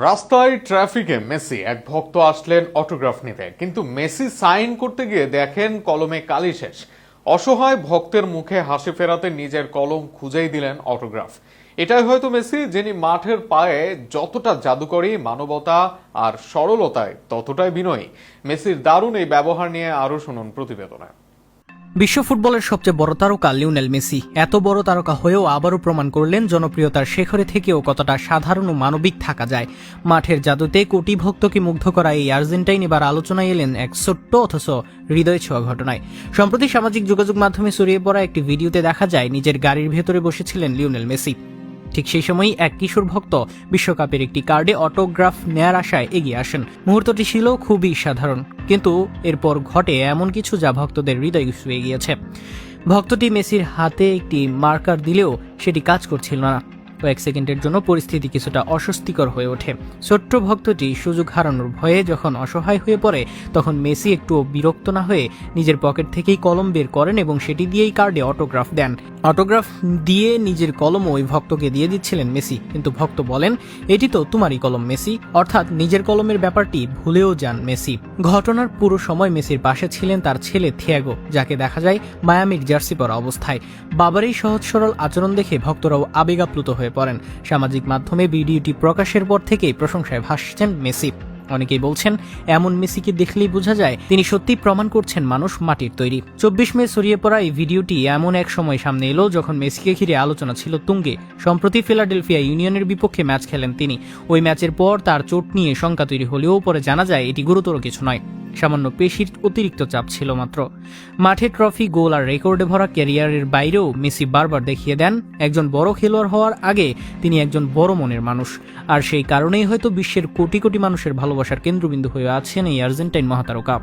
রাস্তায় ট্রাফিকে মেসি এক ভক্ত আসলেন অটোগ্রাফ নিতে, কিন্তু মেসি সাইন করতে গিয়ে দেখেন কলমে কালি শেষ। অসহায় ভক্তের মুখে হাসি ফেরাতে নিজের কলম খুঁজেই দিলেন অটোগ্রাফ। এটাই হয়তো মেসি, যিনি মাঠের পায়ে যতটা জাদুকরী, মানবতা আর সরলতায় ততটাই বিনয়ী। মেসির দারুণ এই ব্যবহার নিয়ে আরো শুনুন প্রতিবেদনে। বিশ্ব ফুটবলের সবচেয়ে বড় তারকা লিওনেল মেসি এত বড় তারকা হয়েও আবারও প্রমাণ করলেন জনপ্রিয়তার শেখরে থেকেও কতটা সাধারণ ও মানবিক থাকা যায়। মাঠের জাদুতে কোটি ভক্তকে মুগ্ধ করা এই আর্জেন্টাইন এবার আলোচনায় এলেন এক ছোট্ট অথচ হৃদয় ছোঁয়া ঘটনায়। সম্প্রতি সামাজিক যোগাযোগ মাধ্যমে ছড়িয়ে পড়া একটি ভিডিওতে দেখা যায় নিজের গাড়ির ভেতরে বসেছিলেন লিওনেল মেসি। ঠিক সেই সময়ই এক কিশোর ভক্ত বিশ্বকাপের একটি কার্ডে অটোগ্রাফ নেয়ার আশায় এগিয়ে আসেন। মুহূর্তটি ছিল খুবই সাধারণ, কিন্তু এরপর ঘটে এমন কিছু যা ভক্তদের হৃদয় ছুঁয়ে গিয়েছে। ভক্তটি মেসির হাতে একটি মার্কার দিলেও সেটি কাজ করছিল না। কয়েক সেকেন্ডের জন্য পরিস্থিতি কিছুটা অস্বস্তিকর হয়ে ওঠে। ছোট্ট ভক্তটি সুযোগ হারানোর ভয়ে যখন অসহায় হয়ে পড়ে, তখন মেসি একটুও বিরক্ত না হয়ে নিজের পকেট থেকেই কলম বের করেন এবং সেটি দিয়েই কার্ডে অটোগ্রাফ দেন। অটোগ্রাফ দিয়ে নিজের কলমও ওই ভক্তকে দিয়ে দিচ্ছিলেন মেসি, কিন্তু ভক্ত বলেন, এটি তো তোমারই কলম মেসি, অর্থাৎ নিজের কলমের ব্যাপারটি ভুলেও যান মেসি। ঘটনার পুরো সময় মেসির পাশে ছিলেন তার ছেলে থিয়াগো, যাকে দেখা যায় মায়ামির জার্সি পরা অবস্থায়। বাবার এই সহজ সরল আচরণ দেখে ভক্তরাও আবেগাপ্লুত হয়ে পড়েন। সামাজিক মাধ্যমে ভিডিওটি প্রকাশের পর থেকেই প্রশংসায় ভাসছেন মেসি। অনেকেই বলছেন, এমন মেসিকে দেখলেই বোঝা যায় তিনি সত্যিই প্রমাণ করছেন মানুষ মাটির তৈরি। 24 মে ছড়িয়ে পড়া এই ভিডিওটি এমন এক সময় সামনে এলো যখন মেসিকে ঘিরে আলোচনা ছিল তুঙ্গে। সম্প্রতি ফিলাডেলফিয়া ইউনিয়নের বিপক্ষে ম্যাচ খেলেন তিনি। ওই ম্যাচের পর তার চোট নিয়ে শঙ্কা তৈরি হলেও পরে জানা যায় এটি গুরুতর কিছু নয়, সামান্য পেশির অতিরিক্ত চাপ ছিল মাত্র। মাঠে ট্রফি, গোল আর রেকর্ডে ভরা ক্যারিয়ারের বাইরেও মেসি বারবার দেখিয়ে দেন একজন বড় খেলোয়াড় হওয়ার আগে তিনি একজন বড় মনের মানুষ। আর সেই কারণেই হয়তো বিশ্বের কোটি কোটি মানুষের ভালোবাসার কেন্দ্রবিন্দু হয়ে আছেন এই আর্জেন্টাইন মহাতারকা।